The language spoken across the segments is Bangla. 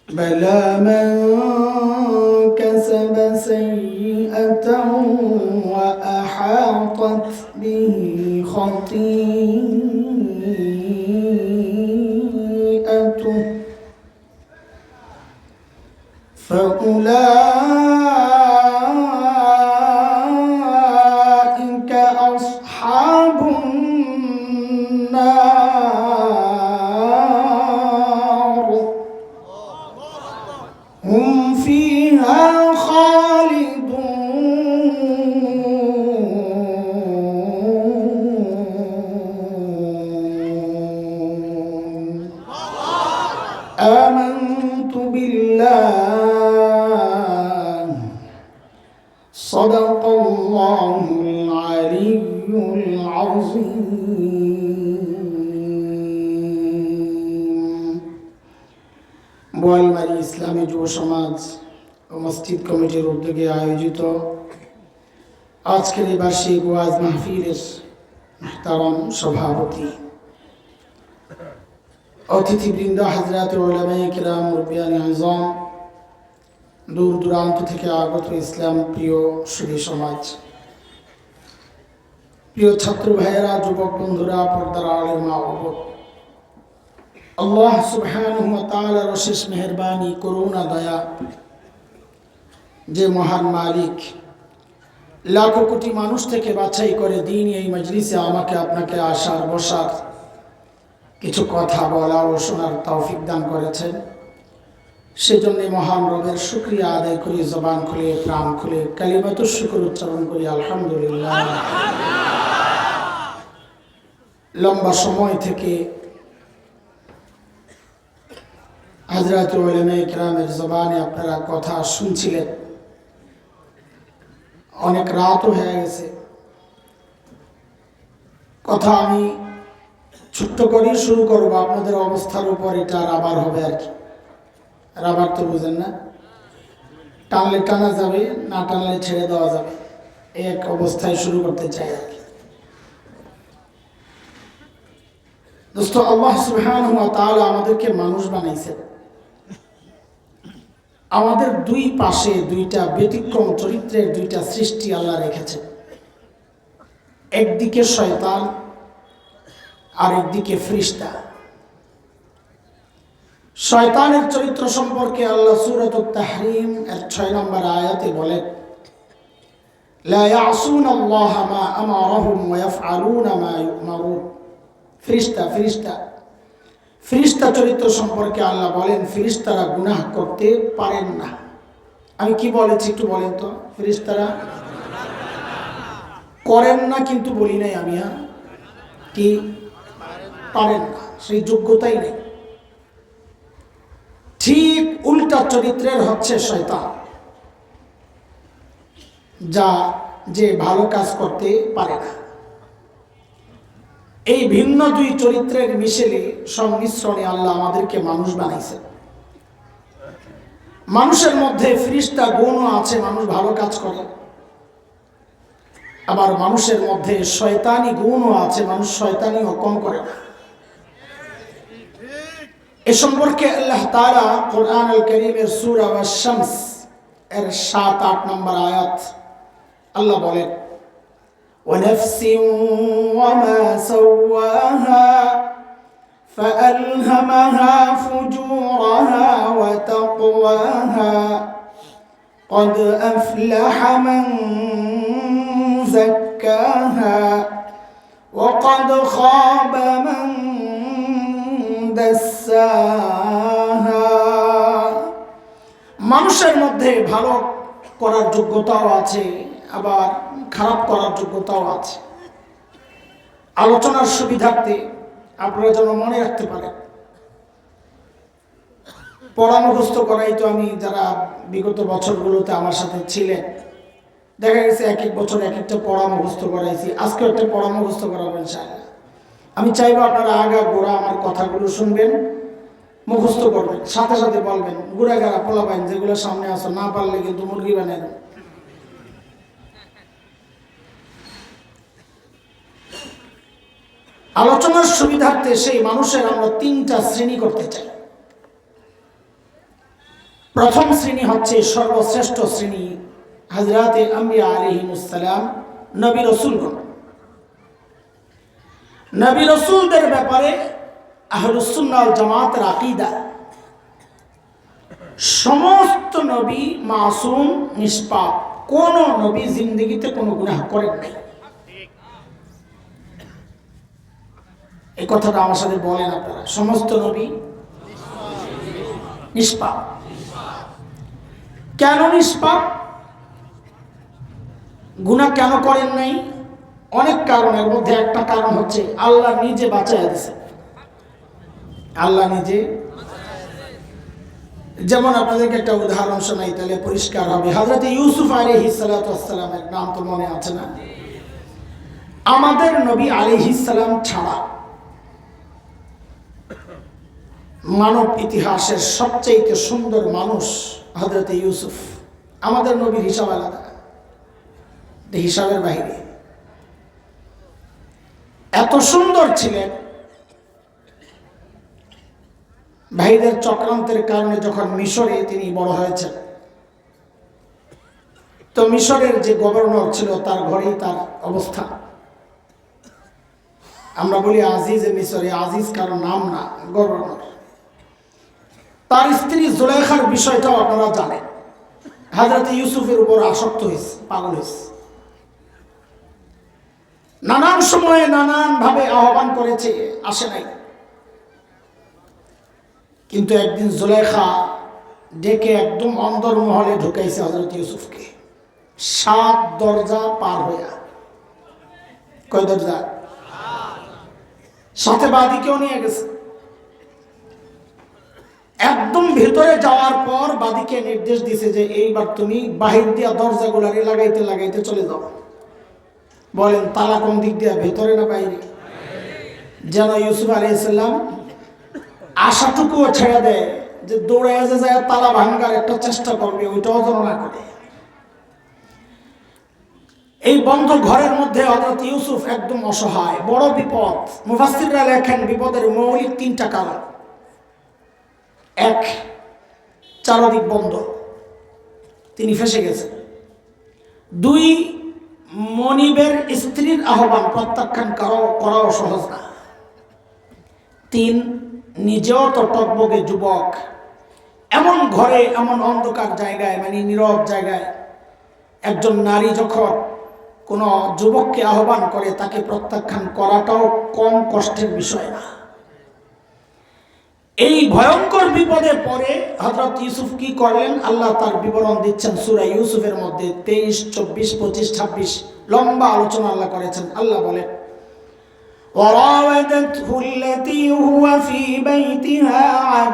بلى من كسب سيئة وأحاطت به خطيئته فأولئك أصحاب النار هم فيها خالدون آمنت بالله صدق الله العلي العظيم বোয়ালমারী ইসলামী যুব সমাজ ও মসজিদ কমিটির উদ্যোগে আয়োজিত আজকের এই বার্ষিক ওয়াজ মাহফিলের মুহতারাম সভাপতি, অতিথিবৃন্দ, হযরত উলামায়ে কিরাম, মুরব্বিয়ানে আযম, দূর দূরান্ত থেকে আগত ইসলাম প্রিয় সুধী সমাজ, প্রিয় ছাত্র ভাইয়েরা, যুবক বন্ধুরা, পর্দার আড়ালের মা ও বোন, আল্লাহ সুবহানাহু ওয়া তাআলার অশেষ মেহেরবানি, করুণা, দয়া, যে মহান মালিক লাখো কোটি মানুষ থেকে বাছাই করে দিন এই মজলিসে আমাকে আপনাকে আসার বসার কিছু কথা বলা ও শোনার তৌফিক দান করেছেন, সেজন্য মহান রবের শুকরিয়া আদায় করি, জবান খুলে প্রাণ খুলে কালিমাতুশ শুকর উচ্চারণ করি আলহামদুলিল্লাহ। লম্বা সময় থেকে হযরত উলামায়ে কিরামের জবানে আপনারা কথা শুনছিলেন, অনেক রাতও হয়ে গেছে। কথা আমি ছোট্ট করে শুরু করবো, আপনাদের অবস্থার উপর এটা রাবার হবে আর কি। রাবার তো বুঝেন না, টানলে টানা যাবে, না টানলে ছেড়ে দেওয়া যাবে, এক অবস্থায় শুরু করতে চাই আর কি। দোস্ত, আল্লাহ সুবহানাহু ওয়া তাআলা আমাদেরকে মানুষ বানাইছেন। আমাদের দুই পাশে দুইটা ব্যতিক্রম চরিত্রের দুইটা সৃষ্টি আল্লাহ রেখেছেন, একদিকে শয়তান আর একদিকে ফেরেশতা। শয়তানের চরিত্র সম্পর্কে আল্লাহ সূরাতুত তাহরিম এর 6 নম্বর আয়াতে বলেন, লা ইয়াসুনাল্লাহা মা আমারাহুম ওয়া ইয়াফআলুনা মা ইউমারুন। ফেরেশতা চরিত্র সম্পর্কে আল্লাহ বলেন, ফেরেশতারা গুনাহ করতে পারেন না। আমি কি বলেছি একটু বলেন তো? ফেরেশতারা করেন না কিন্তু বলি নাই আমি, কি পারেন না, সেই যোগ্যতাই নেই। ঠিক উল্টা চরিত্রের হচ্ছে শয়তান, যে ভালো কাজ করতে পারে না। এই ভিন্ন দুই চরিত্রের মিশেলে সংমিশ্রণে আল্লাহ আমাদেরকে মানুষ বানাইছেন। মানুষের মধ্যে ফেরেশতা গুণও আছে, মানুষ ভালো কাজ করে। আবার মানুষের মধ্যে শয়তানি গুণও আছে, মানুষ শয়তানিও কম করে না। এ সম্পর্কে আল্লাহ তাআলা কোরআন আল কারীমের সূরা আশ-শামস এর 7-8 নম্বর আয়াত আল্লাহ বলেন, وَنَفْسٍ وَمَا سَوَّاهَا فَأَلْهَمَهَا فُجُورَهَا وَتَقْوَاهَا قَدْ أَفْلَحَ مَنْ زَكَّاهَا وَقَدْ خَابَ مَنْ دَسَّاهَا। মানুষের মধ্যে ভালো করার যোগ্যতাও আছে, আবার খারাপ করার যোগ্যতাও আছে। আলোচনার সুবিধার্থে আপনারা যেন মনে রাখতে পারেন, পড়া মুখস্থ করাই তো আমি, যারা বিগত বছরগুলোতে আমার সাথে ছিলেন, দেখা গেছে এক এক বছর এক একটা পড়া মুখস্থ করাইছি। আজকে একটা পড়া মুখস্থ করাবেন ইনশাআল্লাহ। আমি চাইবো আপনারা আগা গোড়া আমার কথাগুলো শুনবেন, মুখস্থ করবেন, সাথে সাথে বলবেন। গুড়াগাড়া পোলাবেন যেগুলো সামনে আসো, না পারলে কিন্তু মুরগি বানিয়ে দেন। আলোচনার সুবিধার্থে সেই মানুষের আমরা তিনটা শ্রেণী করতে চাই। প্রথম শ্রেণী হচ্ছে সর্বশ্রেষ্ঠ শ্রেণী, হযরতে আম্বিয়া আলাইহিমুস সালাম, নবী রাসূলগণ। নবী রাসূলদের ব্যাপারে আহলুস সুন্নাহ ওয়াল জামাতের আকীদা, সমস্ত নবী মাসুম, নিষ্পাপ, কোন নবী জিন্দেগিতে কোনো গুনাহ করেন নাই। এই কথাটা আমার সাথে বলেন আপনারা, সমস্ত নবী নিষ্পাপ। কেন নিষ্পাপ? গুনাহ কেন করেন নাই? অনেক কারণের মধ্যে একটা কারণ হচ্ছে আল্লাহ নিজে বাঁচাইয়া দিয়েছেন। আল্লাহ নিজে, যেমন আপনাদেরকে একটা উদাহরণ শোনাই তাহলে পরিষ্কার হবে। হযরতে ইউসুফ আলাইহিস সালাতু ওয়াস সালামের নাম তো মনে আছে না? আমাদের নবী আলাইহিস সালাম ছাড়া মানব ইতিহাসের সবচেয়ে সুন্দর মানুষ হযরতে ইউসুফ। আমাদের নবীর হিসাব আলাদা, হিসাবের বাইরে। এত সুন্দর ছিলেন, ভাইদের চক্রান্তের কারণে যখন মিশরে তিনি বড় হয়েছেন, তো মিশরের যে গভর্নর ছিল তার ঘরেই তার অবস্থা। আমরা বলি আজিজে মিশরে, আজিজ কারো নাম না, গভর্নর। তার স্ত্রী জুলাইখার বিষয়টাও আপনারা জানেন। হযরত ইউসুফের উপর আসক্ত হয়েছে, পাগল হয়েছে। নানান সময়ে নানান ভাবে আহ্বান করেছে, আসে নাই। কিন্তু একদিন জুলাইখা ডেকে একদম অন্দরমহলে ঢুকাইছে হযরত ইউসুফকে, 7 দরজা পার হইয়া। কয় দরজা? সাথে বাদীকেও নিয়ে গেছে। একদম ভেতরে যাওয়ার পর বাদীকে নির্দেশ দিছে যে এইবার তুমি বাহির দিয়া দরজাগুলারে লাগাইতে লাগাইতে চলে যাও। বলেন তালা কোন দিক দিয়া, ভেতরে না বাইরে? যেন ইউসুফ আলাইহিস সালাম আশাটুকুও ছেড়ে দেয় যে দৌড়ে যে যায় তালা ভাঙার একটা চেষ্টা করবে, ওইটাও যেন না করে। এই বন্ধ ঘরের মধ্যে হযরত ইউসুফ একদম অসহায়, বড় বিপদ। মুফাসসিররা লেখেন বিপদের মৌলিক 3টা কারণ। 1, চারদিক বন্ধ, তিনি ফেসে গেছেন। 2, মনিবের স্ত্রীর আহ্বান প্রত্যাখ্যান করাও সহজ না। 3, নিজেও তো টকবগে যুবক, এমন ঘরে, এমন অন্ধকার জায়গায়, মানে নীরব জায়গায় একজন নারী যখন কোনো যুবককে আহ্বান করে, তাকে প্রত্যাখ্যান করাটাও কম কষ্টের বিষয় না। এই ভয়ঙ্কর বিপদে পড়ে হযরত ইউসুফ কি করলেন, আল্লাহ তার বিবরণ দিচ্ছেন সূরা ইউসুফের মধ্যে 23, 24, 25, 26 লম্বা আলোচনা আল্লাহ করেছেন। আল্লাহ বলেন, وراودته التي هو في بيتها عن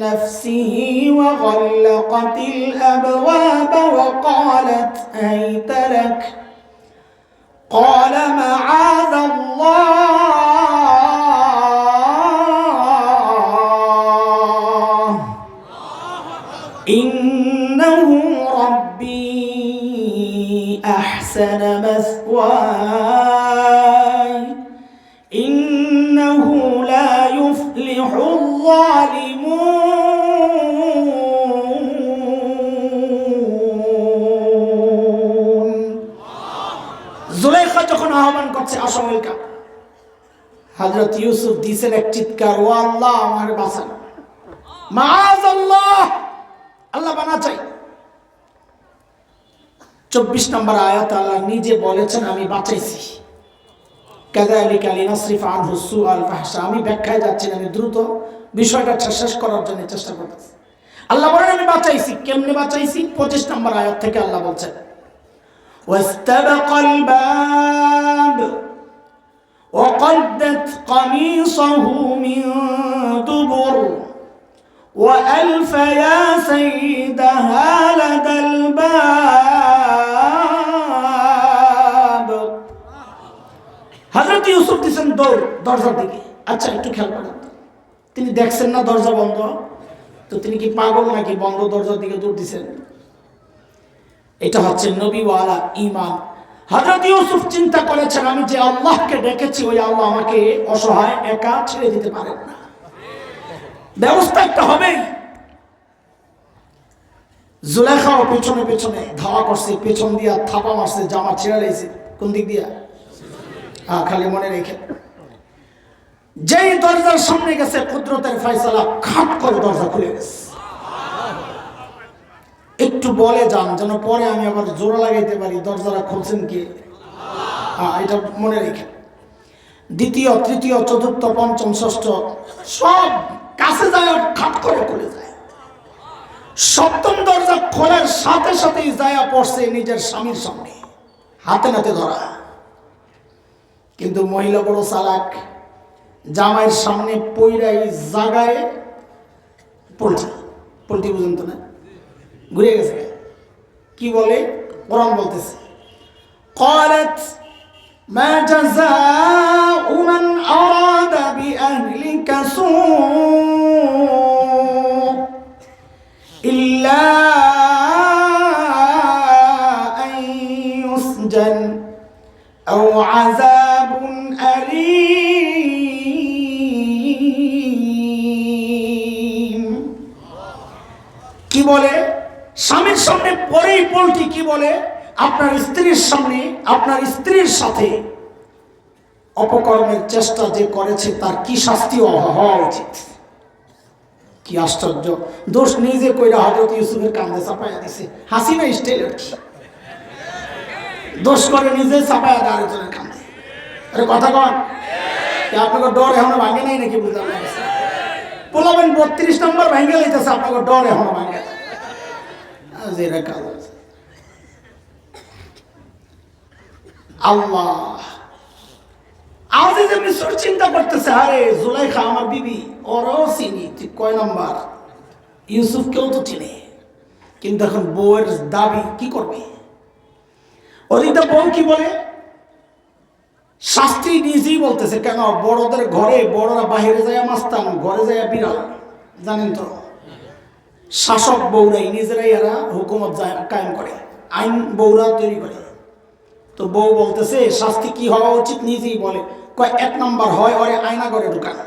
نفسه وغلقت الأبواب وقالت هيت لك قال معاذ الله إنه ربي أحسن مثواي إنه لا يفلح الظالمون। জুলাইখা যখন আহ্বান করছে, আসো ওয়েলকাম, হযরত ইউসুফ দিয়েছেন এক চিৎকার, ও আল্লাহ আমার বাঁচান, মাআযাল্লাহ, আল্লাহ বানা চাই। 24 নম্বর আয়াত আল্লাহ নিজে বলেছেন আমি বাঁচাইছি। কাযালিকা লিনাসরিফা আনহু সুআল ফাহশা। আমি ব্যাখ্যায় যাচ্ছি না, আমি দ্রুত বিষয়টা শেষ করার জন্য চেষ্টা করতেছি। আল্লাহ বলেন আমি বাঁচাইছি। কেমনে বাঁচাইছি? 25 নম্বর আয়াত থেকে আল্লাহ বলছেন, ওয়াস্তাবাকাল বাব ওয়াকাদ্দাত কামিসাহু মিন দুবুর وألف يا سيدها لدى الباب। হযরত ইউসুফ দিয়েছেন দৌড় দরজার দিকে। আচ্ছা একটু খেয়াল করেন, তিনি দেখছেন না দরজা বন্ধ, তো তিনি কি পাগল নাকি বন্ধ দরজার দিকে দৌড় দিয়েছেন? এটা হচ্ছে নবীওয়ালা ঈমান। হযরত ইউসুফ চিন্তা করেছেন, আমি যে আল্লাহকে ডেকেছি ওই আল্লাহ আমাকে অসহায় একা ছেড়ে দিতে পারেন না, ব্যবস্থা একটা হবেই। জুলেখাও পেছনে পেছনে ধাওয়া করছে, পেছন দিয়া থাপা মারছে, জামা ছেড়ে দিয়েছে। কোন দিক দিয়া? খালি মনে রেখে, যেই দরজার সামনে গেছে কুদরতের ফয়সালা, খাট করে দরজা খুলে গেছে। একটু বলে যান যেন পরে আমি আবার জোড়া লাগাইতে পারি, দরজাটা খুলছেন কে? এটা মনে রেখে। দ্বিতীয়, তৃতীয়, চতুর্থ, পঞ্চম, ষষ্ঠ সব কাছে যায় আর খাট করে খুলে যায়। সপ্তম দরজা খোলার সাথে সাথেই যায়া পড়ছে নিজের স্বামীর সামনে, হাতে নাতে ধরা। কিন্তু মহিলা বড় চালাক, জামাইয়ের সামনে পইরাই জাগায় পোল্ট্রি বুঝেন তো না, ঘুরে গেছে। কি বলে? কোরআন বলতেছে, قالت ما جزاء من أراد بأهلك سوء إلا أن يسجن أو عذاب أليم। কি বলে? স্বামীর সামনে পরেই পোল্ট্রি। কি বলে? আপনার স্ত্রীর সামনে, আপনার স্ত্রীর সাথে অপকর্মের চেষ্টা যে করেছে তার কি শাস্তি হওয়া উচিত। কি আশ্চর্য! দোষ নিজে কইরা হযরত ইউসুফের কাঁধে চাপাইয়া দিছে। হাসিনা স্টাইল আর কি, দোষ করে নিজে চাপাইয়া দেয় আরেকজনের কাঁধে। আরে কথা কন, আপনাকে ডর এখনো ভাঙে নাই নাকি? বুঝলাম না। পোলাবেন 32 নম্বর ভাঙে লাইতেছে, আপনাকে ডর এখনো ভাঙে না। আল্লাহ আজিজ মিশর চিন্তা করতেছে, আরে জুলাইখা আমার বিবি, ওরও চিনি, তুই কয় নাম্বার? ইউসুফকেও তো চিনে। কিন্তু এখন বউয়ের দাবি কি করবে? ওদিকটা বউ কি বলে? শাস্ত্রী নিজেই বলতেছে, কেন বড়দের ঘরে বড়রা বাহিরে যায় মাস্তান, ঘরে যায় বিড়াল। জানেন তো, শাসক বউরাই নিজেরাই এরা হুকুমত কায়েম করে, আইন বউরা তৈরি করে। তো বউ বলতেছে শাস্তি কি হওয়া উচিত, নিজেই বলে, কয় 1 নাম্বার হয় ওরে আয়না করে ঢুকান।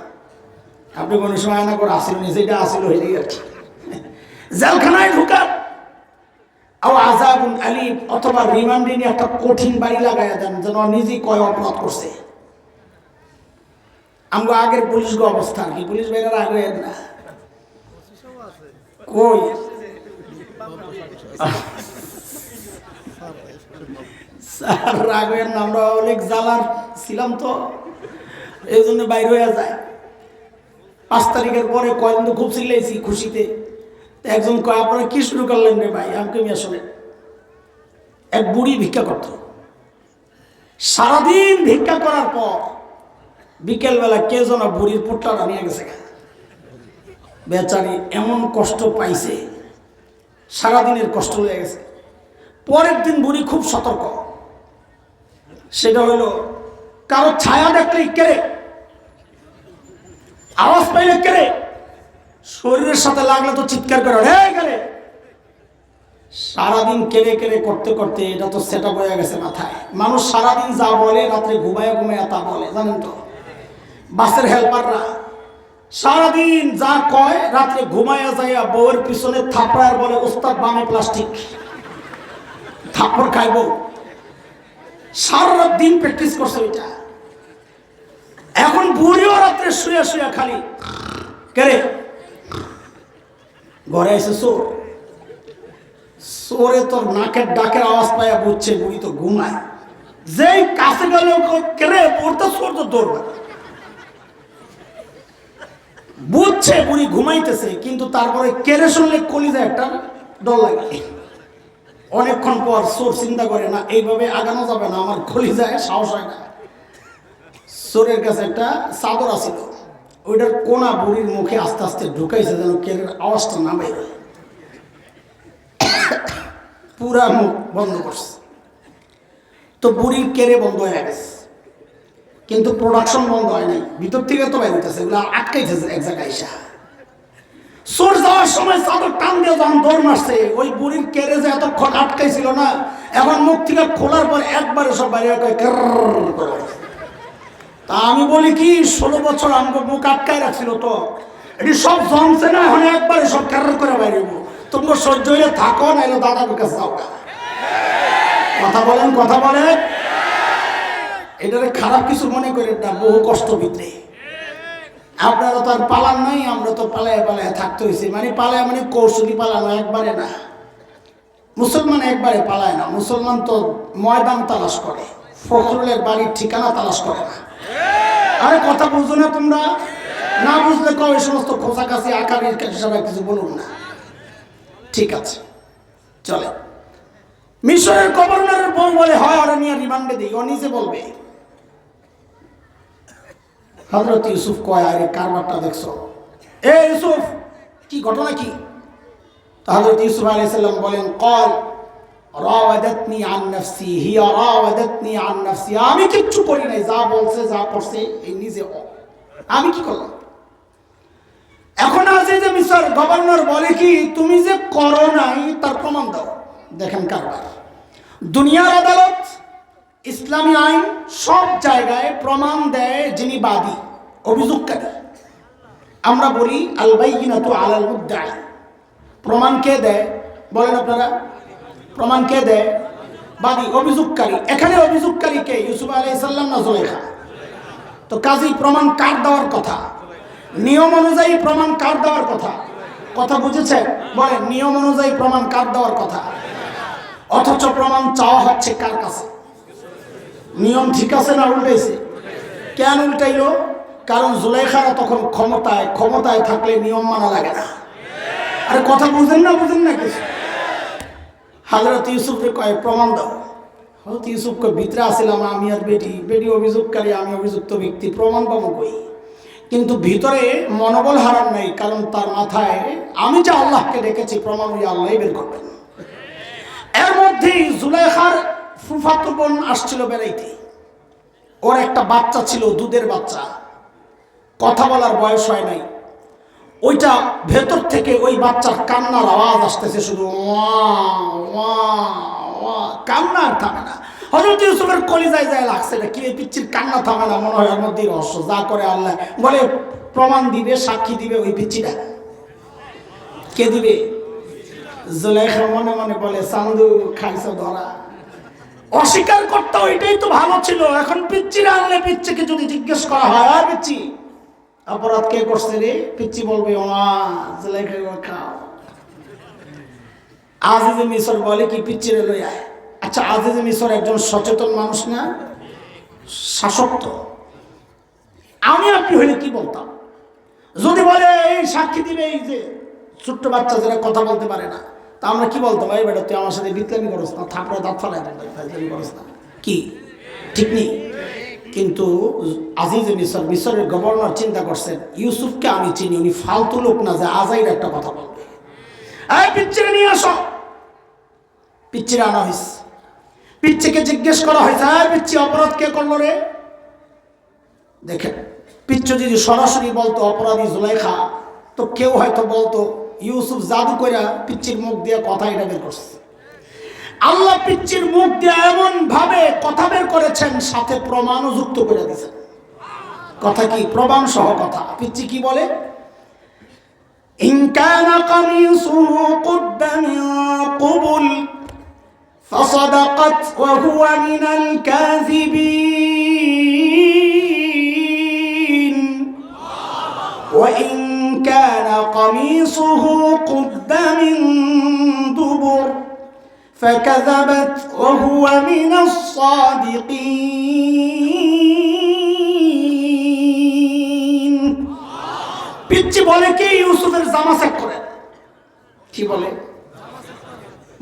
আপনি কোন সময় আয়না করে আসিল নি? যেটা আসিল হয়ে আর কি, জেলখানায় ঢুকান। আও আযাবুন আলীম, অথবা রিমান্ডে নিয়ে একটা কঠিন বাড়ি লাগাইয়া দেন, যেন নিজেই কয় অপরাধ করছে। আমরা আগের পুলিশ অবস্থা কি, পুলিশ বাইরের আগে না কই স্যার রাগের আমরা অনেক জ্বালার ছিলাম তো, এই জন্য বাইরে হয়ে যায়। 5 তারিখের পরে কয়েকদিন খুব চিল্লাইছি খুশিতে। একজন কয়, আপনারা কি শুরু করলেন রে ভাই? আমি আসলে এক বুড়ি ভিক্ষা করত, সারাদিন ভিক্ষা করার পর বিকেলবেলা কে যেন বুড়ির পুটলাটা নিয়ে গেছে। বেচারি এমন কষ্ট পাইছে, সারাদিনের কষ্ট হয়ে গেছে। পরের দিন বুড়ি খুব সতর্ক, সেটা হইল কারো ছায়া দেখলেই কেড়ে, আওয়াজ পাইলে কেড়ে, শরীরের সাথে লাগলে তো চিৎকার করে গেলে। সারাদিন কেড়ে কেড়ে করতে করতে এটা তো সেট আপ হয়ে গেছে মাথায়। মানুষ সারাদিন যা বলে রাত্রে ঘুমায় ঘুমায় তা বলে, জানেন তো। বাসের হেল্পাররা সারাদিন যা কয় রাত্রে ঘুমায়া যাইয়া বউয়ের পিছনে থাপড়ার বলে, ওস্তাদ বামে প্লাস্টিক, থাপ্পড় খাইব। সারা দিন প্র্যাকটিস করছে ওইটা। এখন বুড়িও রাত্রে শুয়ে শুয়ে খালি কেরে, ঘরে এসে সোরে তোর নাকের ডাকের আওয়াজ পাইয়া বুঝছে বুড়ি তো ঘুমায়। যেই কাছে গেলে কেরে পড়তে সোর তো দৌড়বে, বুঝছে বুড়ি ঘুমাইতেছে, কিন্তু তারপরে কেড়ে শুনলে কলিজা একটা ডর লাগে। অনেকক্ষণ পর সোর চিন্তা করে, না এইভাবে আগানো যাবে না, আমার কলিজায় সাহস হয় না। সোরের কাছে একটা চাদর আছিল, ওইটার কোনা বুড়ির মুখে আস্তে আস্তে ঢুকাইছে যেন কেড়ের আওয়াজটা না বের হয়। পুরা মুখ বন্ধ করছে, তো বুড়ির কেড়ে বন্ধ হয়ে গেছে, কিন্তু প্রোডাকশন বন্ধ হয় নাই, ভিতর থেকে তো বের হইতেছে, এগুলো আটকাইছে এক জায়গায় এসে। সোর যাওয়ার সময় চাদর টান দিয়ে যখন দৌড় মারছে, ওই বুড়ির কেড়ে যে এতক্ষণ আটকাইছিল না, এখন মুখ থেকে খোলার পর একবারে সব বাইরে করে। তা আমি বলি কি 16 বছর আমাকে মুখ আটকায় রাখছিল, তো এটি সব জমছে না, এখন একবারে সব করে বাইরে তোমরা সহ্য হইলে থাকো, নাইলে দাদার কাছে যাও। কথা বলেন, কথা বলেন। এটারে খারাপ কিছু মনে করেন না, বহু কষ্ট ভিতরে। আপনারা তো আর পালান নাই, আমরা তো পালায় পালায় থাকতে হয়েছে। মানে পালায় মানে কৌশলী পালানো, একবারে না। মুসলমান একবারে পালায় না, মুসলমান তো ময়দান তালাশ করে, ফখরুলের বাড়ির ঠিকানা তালাশ করে না। আরে কথা বুঝো না তোমরা? না বুঝলে কও এই সমস্ত খোঁচাকাছি আকারের সবাই কিছু বলুন না। ঠিক আছে, চলে। মিশরের গভর্নরের বউ বলে, হয় ওরা নিয়ে রিমান্ডে দিই। ও নিজে বলবে। হযরত ইউসুফ কয়, আরে কারবারটা দেখছো? এ ইউসুফ, কি ঘটনা কি? হযরত ইউসুফ আলাইহিস সালাম বলেন, কল রাওয়াদাতনি আন নফসি, হিয়া রাওয়াদাতনি আন নফসি। আমি কিচ্ছু করি নাই, যা বলছে যা করছে এই নিজে। আমি কি করলাম? এখন আজিজে মিশর গভর্নর বলে কি, তুমি যে করো নাই তার প্রমাণ দাও। দেখেন কারবার, দুনিয়ার আদালত, ইসলামী আইন সব জায়গায় প্রমাণ দেয় যিনি বাদী, অভিযোগকারী। আমরা বলি আল বাইয়িনাতু আলাল মুদ্দাই। প্রমাণ কে দেয় বলেন আপনারা? প্রমাণ কে দেয়? বাদী, অভিযোগকারী। এখানে অভিযোগকারী কে? ইউসুফ আলাইহিস সালাম না জুলাইখা? তো কাজী প্রমাণ কার দেওয়ার কথা? নিয়ম অনুযায়ী প্রমাণ কার দেওয়ার কথা? কথা বুঝেছেন? বলেন, নিয়ম অনুযায়ী প্রমাণ কার দেওয়ার কথা? অথচ প্রমাণ চাওয়া হচ্ছে কার কাছে? নিয়ম ঠিক আছে না উল্টাইছে? কেন উল্টাইলো? কারণ জুলাইখারা তখন ক্ষমতায় থাকলে নিয়ম মানা লাগে না। আরে কথা বুঝেন না কিছু? হযরত ইউসুফকে কয়, প্রমাণ দাও। হযরত ইউসুফকে ভিতরে আসছিলাম, আমি আর বেটি অভিযোগকারী, আমি অভিযুক্ত ব্যক্তি, প্রমাণ পাবো কই? কিন্তু ভিতরে মনোবল হারান নাই, কারণ তার মাথায় আমি যে আল্লাহকে ডেকেছি, প্রমাণ ওই আল্লাহই বের করবেন। এর মধ্যেই জুলাইখার ফুফাতো বোন আসছিল বেড়াইতে। ওর একটা বাচ্চা ছিল, দুধের বাচ্চা, কথা বলার বয়স হয় নাই। ওইটা ভেতর থেকে ওই বাচ্চার কান্নার আওয়াজ আসতেছে, শুধু কান্না আর থামে না। হযরত ইউসুফের কলিজায় যায় লাগছে, এটা কি পিচ্চির কান্না থামে না, মনে হয় এর মধ্যেই রহস্য। যা করে আল্লাহ বলে, প্রমাণ দিবে, সাক্ষী দিবে ওই পিচ্চিটা। কে দিবে? জুলাইখা মনে মনে বলে, চান্দু খাইছো ধরা। অস্বীকার করতে ওইটাই তো ভালো ছিল। এখন পিচ্চিরা আনলে, পিচ্চিকে যদি জিজ্ঞেস করা হয়, আর পিচ্চি অপরাধ কে করছে রে? পিচ্চি বলবে, ওমা জুলাইখা খাও। আজিজে মিশর বলে কি, পিচ্চিরে লই আয়। আচ্ছা, আজিজে মিশর একজন সচেতন মানুষ না, শাসক তো। আমি আপনি হইলে কি বলতাম? যদি বলে এই সাক্ষী দিবে, এই যে ছোট্ট বাচ্চা যারা কথা বলতে পারে না, তা আমরা কি বলতাম? এই বেটা তুই আমার সাথে বিতলামি করছ না, থাপড়া দাঁত ফালাই করছ না, কি ঠিক নেই? কিন্তু আজিজে মিশরের গভর্নর চিন্তা করছেন, ইউসুফকে আমি চিনি, উনি ফালতু লোক না যে আজাইর একটা কথা বলবে। এই পিচ্চিরে নিয়ে আসো। পিচ্চিরে আনা হয়েছে। পিচ্চিকে জিজ্ঞেস করা হয়েছে, পিচ্চি অপরাধ কে করলো রে? দেখেন, পিচ্চু যদি সরাসরি বলতো অপরাধী জুলাইখা, তো কেউ হয়তো বলতো ইউসুফ জাদু কইরা পিচ্চির মুখ দিয়ে কথা এটা বের করছে। আল্লাহ পিচ্চির মুখ দিয়ে এমন ভাবে কথা বের করেছেন, সাথে প্রমাণও যুক্ত করে দিয়েছেন। কথা কি? প্রমাণ সহ কথা। পিচ্চি কি বলে? ইন কানা কামিসুহু কুদ্দা মিন কুবুল ফাসাদাকাত ওয়া হুয়া মিনাল কাযিবিন ওয়া ইন কানা কামিসুহু কুদ্দা মিন দুবুর فكذبت وهو من الصادقين। পিচ্চি বলে কি, ইউসুফের জামা চেক করে। কি বলে?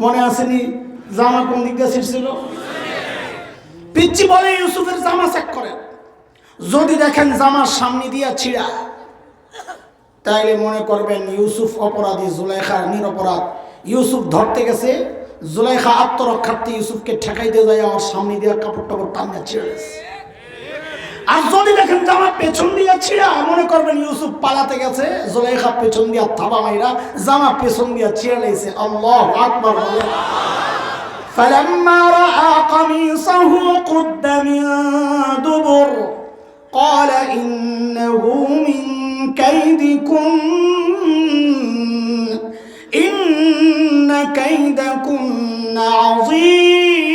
মনে আসেনি জামা কোন দিক দিয়ে ছিঁড়ছিল? পিচ্চি বলে ইউসুফের জামা চেক করে। যদি দেখেন জামার সামনে দিয়া ছিঁড়া, তাইলে মনে করবেন ইউসুফ অপরাধী, জুলাইখা নিরপরাধ। ইউসুফ ধরতে গেছে, জুলাইখা আত্মরক্ষার্থে ইউসুফকে ঠেকাইতে যায়, আমার সামনে দিয়ে কাপড় টাপড় টানিয়ে ছিঁড়ে গেছে। আর যদি দেখেন জামা পেছন দিয়ে ছিঁড়া, মনে করবেন ইউসুফ পালাতে গেছে, জুলাইখা পেছন দিয়া থাবা মাইরা জামা পেছন দিয়া ছিঁড়ে লেগেছে। আল্লাহু আকবার। فلما رأى قميصه قد من دبر قال إنه من كيدكن إن كيدكن عظيم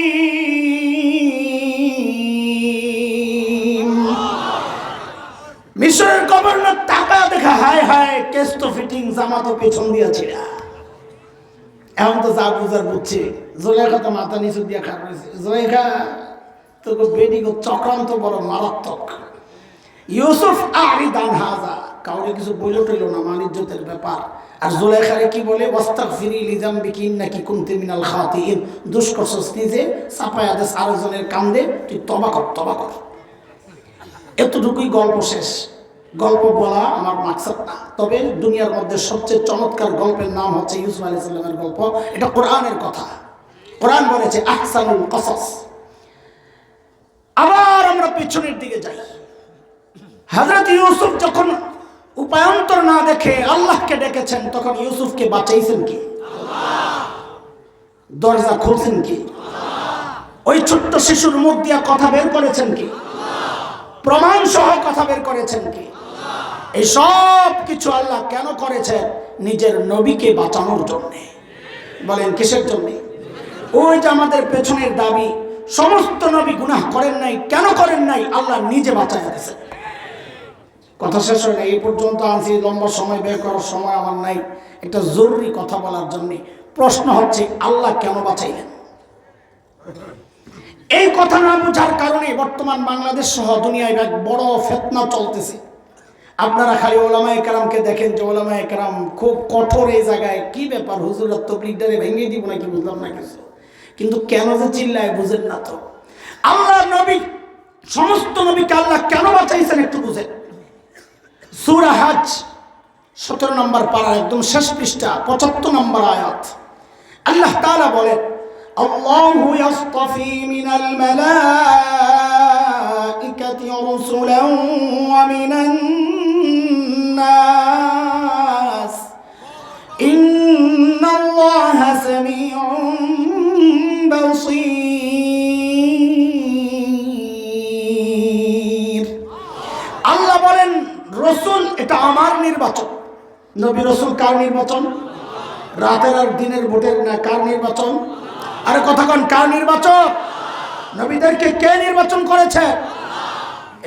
মিশরের গভর্নর টাকা দেখা হায় হায় কেস তো ফিটিং জামা তো পেছন দিয়েছিল এখন তো যা বুঝার বুঝছে জুলেখা তো মাথা নিচু দিয়ে খারাপ হয়েছে জুলেখা তো বেডি চক্রান্ত বড় মারাত্মক ইউসুফ আরিদান হাজা কাউরে কিছু বইল টইল না মানিজ্যতের ব্যাপার আর জুলেখারে কি বলে ওয়াস্তাগফিরি লিজামবিকি ইন্নাকি কুনতি মিনাল খাতিইন দুষ করছস নিজে চাপায়া দেশ আরেকজনের কান্দে তুই তওবা কর এতটুকুই গল্প শেষ গল্প বলা আমার মাকসাদ না তবে দুনিয়ার মধ্যে সবচেয়ে চমৎকার গল্পের নাম হচ্ছে ইউসুফ আলাইহিস সালামের গল্প এটা কোরআনের কথা কোরআন বলেছে আহসানুল কসস আবার আমরা পেছনের দিকে যাই হযরত ইউসুফ যখন উপায়ান্তর না দেখে আল্লাহকে ডেকেছেন তখন ইউসুফকে বাঁচাইছেন কি আল্লাহ দরজা খুলছেন কি আল্লাহ ওই ছোট্ট শিশুর মুখ দিয়ে কথা বের করেছেন কি আল্লাহ প্রমাণ সহ কথা বের করেছেন কি আল্লাহ এই সব কিছু আল্লাহ কেন করেছেন নিজের নবীকে বাঁচানোর জন্য বলেন কিসের জন্য ওই যে আমাদের পেছনের দাবি সমস্ত নবী গুনাহ করেন নাই কেন করেন নাই আল্লাহ নিজে বাঁচায় দিয়েছেন কথা শেষ হয় না এই পর্যন্ত আনছি লম্বা সময় বের করার সময় আমার নাই একটা জরুরি কথা বলার জন্য প্রশ্ন হচ্ছে আল্লাহ কেন বাঁচাইলেন এই কথা না বোঝার কারণে বর্তমান বাংলাদেশ সহ দুনিয়ায় এক বড় ফিতনা চলতেছে আপনারা খালি ওলামায়ে কেরামকে দেখেন যে ওলামায়ে কেরাম খুব কঠোর এই জায়গায় কি ব্যাপার হুজুররা তবলিগদারে ভেঙে দিব নাকি বুঝলাম না কিছু কিন্তু কেন যে চিল্লায় বুঝেন না তো আল্লাহ নবী সমস্ত নবীকে আল্লাহ কেন বাঁচাইছেন একটু বুঝেন সূরা হজ 17 নম্বর পারা একদম শেষ পৃষ্ঠা 75 নম্বর আয়াত আল্লাহ তাআলা বলেন আল্লাহু ইয়াসতাফি মিনাল মালাইকাতি রাসূলান ওয়া মিনান নাস ইন্নাল্লাহা সামিউন বাসীর আল্লাহ বলেন রসুল এটা আমার নির্বাচন নবী রসুল কার নির্বাচন রাতের আর দিনের ভোটের না কার নির্বাচন আরে কথা কোন কার নির্বাচন নবীদেরকে কে নির্বাচন করেছে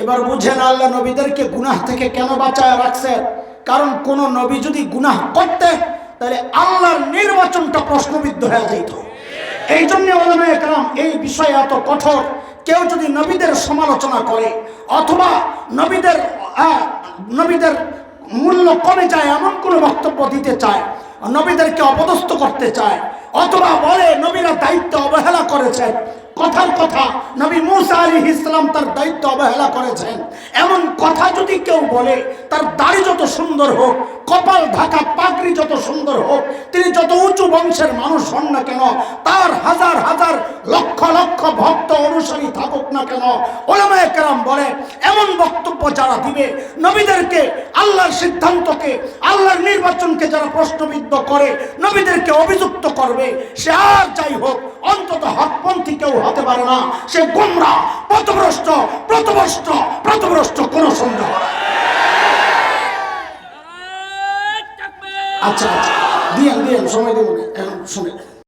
এবার বুঝেন আল্লাহ নবীদেরকে গুনাহ থেকে কেন বাঁচায় রাখছে কারণ কোন নবী যদি গুনাহ করতে তাহলে আল্লাহর নির্বাচনটা প্রশ্নবিদ্ধ হয়ে যেত এই জন্য উলামায়ে কেরাম এই বিষয়ে এত কঠোর কেউ যদি নবীদের সমালোচনা করে অথবা নবীদের মূল্য কমে যায় এমন কোনো বক্তব্য দিতে চায় নবীদেরকে অপদস্থ করতে চায় অথবা বলে নবীরা দায়িত্ব অবহেলা করেছেন কথার কথা নবী মূসা আলাইহিস সালাম তার দায়িত্ব অবহেলা করেছেন এমন কথা যদি কেউ বলে তার দাড়ি যত সুন্দর হোক কপাল ঢাকা পাগড়ি যত সুন্দর হোক তিনি যত উঁচু বংশের মানুষ হন না কেন তার হাজার হাজার লক্ষ লক্ষ ভক্ত অনুসারী থাকুক না কেন উলামায়ে কেরাম বলে এমন বক্তব্য যারা দিবে নবীদেরকে আল্লাহর সিদ্ধান্তকে আল্লাহর নির্বাচনকে যারা প্রশ্নবিদ্ধ করে নবীদেরকে অভিযুক্ত করবে সে আর যাই হোক অন্তত হকপন্থী কেউ হতে পারে না সে গোমরাহ পথভ্রষ্ট কোনো সন্দেহ নাই আচ্ছা দিয়ে সময় দেব এখন শুনে